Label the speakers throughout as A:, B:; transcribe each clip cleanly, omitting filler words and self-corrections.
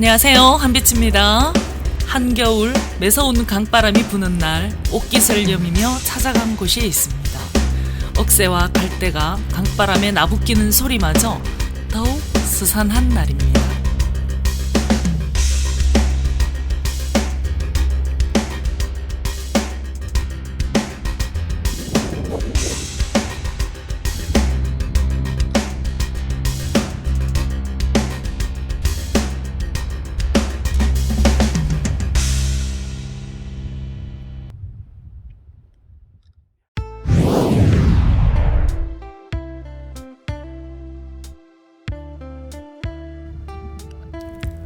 A: 안녕하세요, 한빛입니다. 한겨울 매서운 강바람이 부는 날 옷깃을 여미며 찾아간 곳이 있습니다. 억새와 갈대가 강바람에 나부끼는 소리마저 더욱 스산한 날입니다.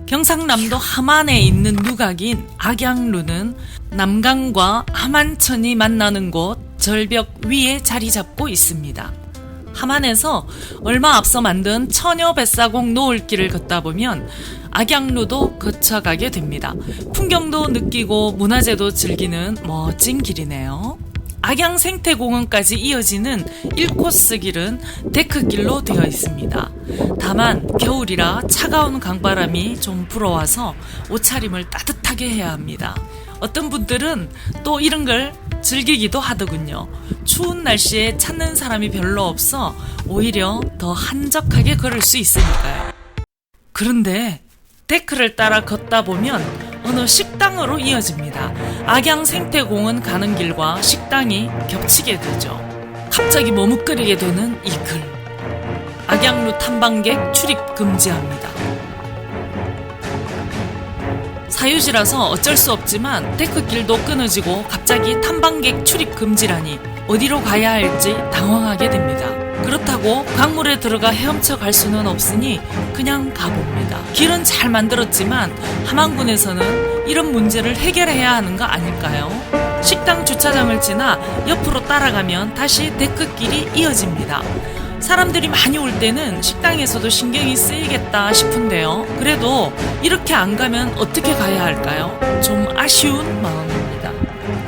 A: 경상남도 함안에 있는 누각인 악양루는 남강과 함안천이 만나는 곳 절벽 위에 자리 잡고 있습니다. 함안에서 얼마 앞서 만든 처녀뱃사공 노을길을 걷다 보면 악양루도 거쳐가게 됩니다. 풍경도 느끼고 문화재도 즐기는 멋진 길이네요. 악양생태공원까지 이어지는 1코스 길은 데크길로 되어 있습니다. 다만 겨울이라 차가운 강바람이 좀 불어와서 옷차림을 따뜻하게 해야 합니다. 어떤 분들은 또 이런 걸 즐기기도 하더군요. 추운 날씨에 찾는 사람이 별로 없어 오히려 더 한적하게 걸을 수 있으니까요. 그런데 데크를 따라 걷다 보면 어느 식당으로 이어집니다. 악양생태공원 가는 길과 식당이 겹치게 되죠. 갑자기 머뭇거리게 되는 이 글. 악양루 탐방객 출입 금지합니다. 사유지라서 어쩔 수 없지만 데크길도 끊어지고 갑자기 탐방객 출입 금지라니 어디로 가야 할지 당황하게 됩니다. 그렇다고 강물에 들어가 헤엄쳐 갈 수는 없으니 그냥 가봅니다. 길은 잘 만들었지만 함안군에서는 이런 문제를 해결해야 하는 거 아닐까요? 식당 주차장을 지나 옆으로 따라가면 다시 데크길이 이어집니다. 사람들이 많이 올 때는 식당에서도 신경이 쓰이겠다 싶은데요. 그래도 이렇게 안 가면 어떻게 가야 할까요? 좀 아쉬운 마음입니다.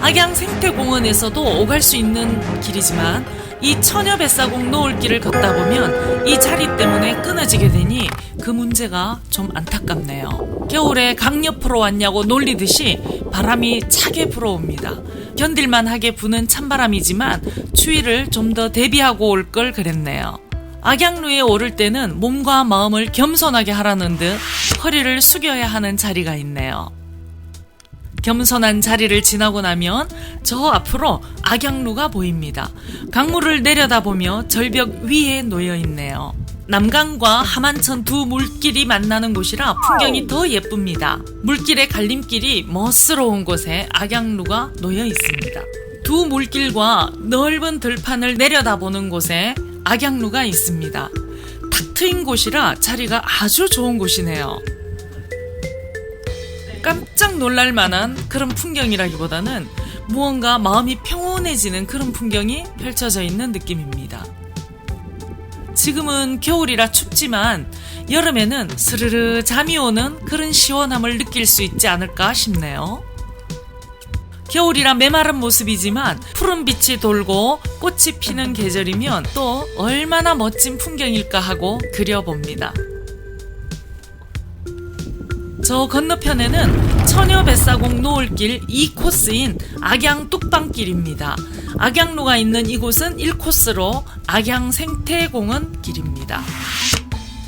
A: 악양생태공원에서도 오갈 수 있는 길이지만 이 처녀뱃사공 노을길을 걷다 보면 이 자리 때문에 끊어지게 되니 그 문제가 좀 안타깝네요. 겨울에 강 옆으로 왔냐고 놀리듯이 바람이 차게 불어옵니다. 견딜만하게 부는 찬바람이지만 추위를 좀 더 대비하고 올 걸 그랬네요. 악양루에 오를 때는 몸과 마음을 겸손하게 하라는 듯 허리를 숙여야 하는 자리가 있네요. 겸손한 자리를 지나고 나면 저 앞으로 악양루가 보입니다. 강물을 내려다보며 절벽 위에 놓여 있네요. 남강과 함안천 두 물길이 만나는 곳이라 풍경이 더 예쁩니다. 물길의 갈림길이 멋스러운 곳에 악양루가 놓여 있습니다. 두 물길과 넓은 들판을 내려다보는 곳에 악양루가 있습니다. 탁 트인 곳이라 자리가 아주 좋은 곳이네요. 깜짝 놀랄 만한 그런 풍경이라기보다는 무언가 마음이 평온해지는 그런 풍경이 펼쳐져 있는 느낌입니다. 지금은 겨울이라 춥지만 여름에는 스르르 잠이 오는 그런 시원함을 느낄 수 있지 않을까 싶네요. 겨울이라 메마른 모습이지만 푸른 빛이 돌고 꽃이 피는 계절이면 또 얼마나 멋진 풍경일까 하고 그려봅니다. 저 건너편에는 처녀뱃사공 노을길 2코스인 악양뚝방길입니다. 악양루가 있는 이곳은 1코스로 악양생태공원 길입니다.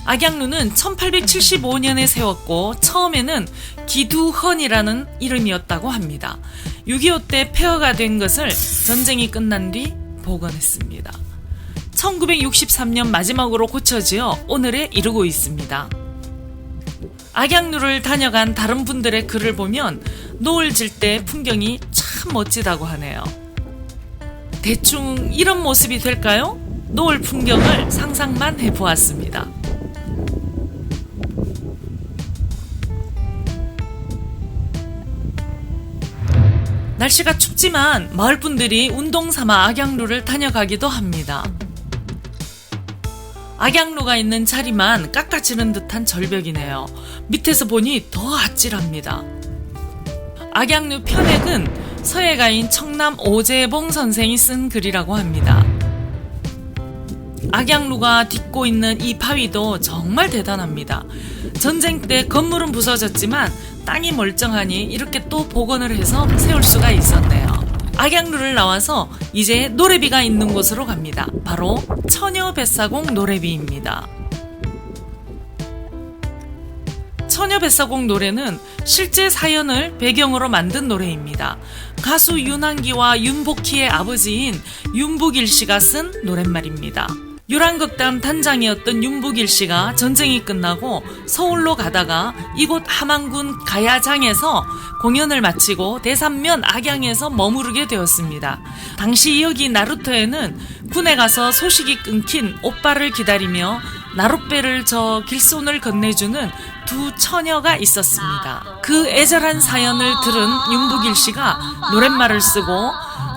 A: 악양루는 1875년에 세웠고 처음에는 기두헌이라는 이름이었다고 합니다. 6.25 때 폐허가 된 것을 전쟁이 끝난 뒤 복원했습니다. 1963년 마지막으로 고쳐지어 오늘에 이르고 있습니다. 악양루를 다녀간 다른 분들의 글을 보면 노을 질 때 풍경이 참 멋지다고 하네요. 대충 이런 모습이 될까요? 노을 풍경을 상상만 해보았습니다. 날씨가 춥지만 마을 분들이 운동 삼아 악양루를 다녀가기도 합니다. 악양루가 있는 자리만 깎아지는 듯한 절벽이네요. 밑에서 보니 더 아찔합니다. 악양루 편액은 서예가인 청남 오재봉 선생이 쓴 글이라고 합니다. 악양루가 딛고 있는 이 바위도 정말 대단합니다. 전쟁 때 건물은 부서졌지만 땅이 멀쩡하니 이렇게 또 복원을 해서 세울 수가 있었네요. 악양루를 나와서 이제 노래비가 있는 곳으로 갑니다. 바로 처녀뱃사공 노래비입니다. 처녀뱃사공 노래는 실제 사연을 배경으로 만든 노래입니다. 가수 윤한기와 윤복희의 아버지인 윤복일 씨가 쓴 노랫말입니다. 유랑극단 단장이었던 윤복일 씨가 전쟁이 끝나고 서울로 가다가 이곳 함안군 가야장에서 공연을 마치고 대산면 악양에서 머무르게 되었습니다. 당시 여기 나루터에는 군에 가서 소식이 끊긴 오빠를 기다리며 나룻배를 저 길손을 건네주는 두 처녀가 있었습니다. 그 애절한 사연을 들은 윤복일 씨가 노랫말을 쓰고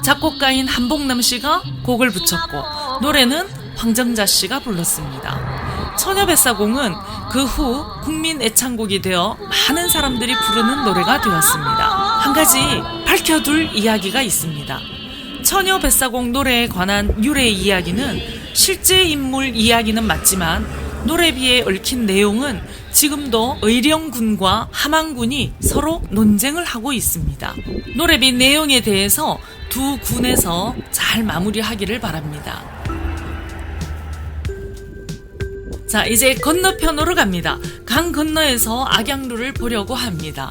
A: 작곡가인 한복남 씨가 곡을 붙였고 노래는 황정자 씨가 불렀습니다. 처녀뱃사공은 그 후 국민 애창곡이 되어 많은 사람들이 부르는 노래가 되었습니다. 한 가지 밝혀둘 이야기가 있습니다. 처녀뱃사공 노래에 관한 유래 이야기는 실제 인물 이야기는 맞지만 노래비에 얽힌 내용은 지금도 의령군과 함안군이 서로 논쟁을 하고 있습니다. 노래비 내용에 대해서 두 군에서 잘 마무리하기를 바랍니다. 자, 이제 건너편으로 갑니다. 강 건너에서 악양루를 보려고 합니다.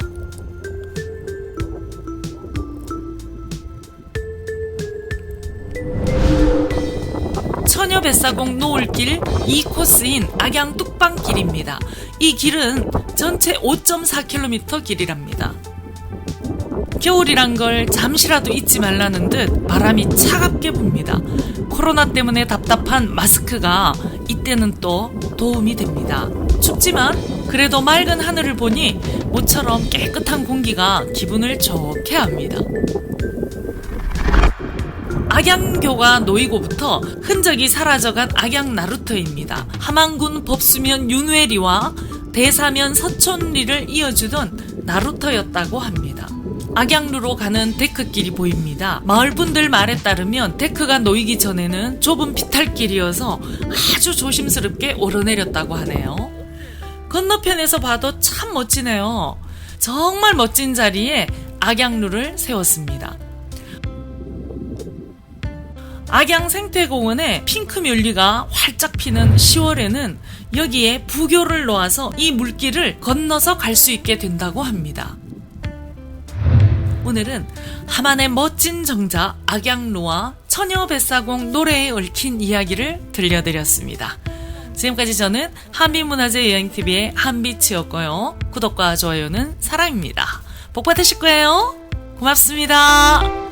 A: 처녀뱃사공 노을길 2코스인 악양 뚝방길입니다. 이 길은 전체 5.4km 길이랍니다. 겨울이란 걸 잠시라도 잊지 말라는 듯 바람이 차갑게 붑니다. 코로나 때문에 답답한 마스크가 이때는 또 도움이 됩니다. 춥지만 그래도 맑은 하늘을 보니 모처럼 깨끗한 공기가 기분을 좋게 합니다. 악양교가 놓이고부터 흔적이 사라져간 악양 나루터입니다. 함안군 법수면 윤회리와 대사면 서촌리를 이어주던 나루터였다고 합니다. 악양루로 가는 데크길이 보입니다. 마을분들 말에 따르면 데크가 놓이기 전에는 좁은 비탈길이어서 아주 조심스럽게 오르내렸다고 하네요. 건너편에서 봐도 참 멋지네요. 정말 멋진 자리에 악양루를 세웠습니다. 악양 생태공원에 핑크뮬리가 활짝 피는 10월에는 여기에 부교를 놓아서 이 물길을 건너서 갈 수 있게 된다고 합니다. 오늘은 함안의 멋진 정자 악양루와 처녀뱃사공 노래에 얽힌 이야기를 들려드렸습니다. 지금까지 저는 한빛문화재 여행TV의 한빛이었고요. 구독과 좋아요는 사랑입니다. 복 받으실 거예요. 고맙습니다.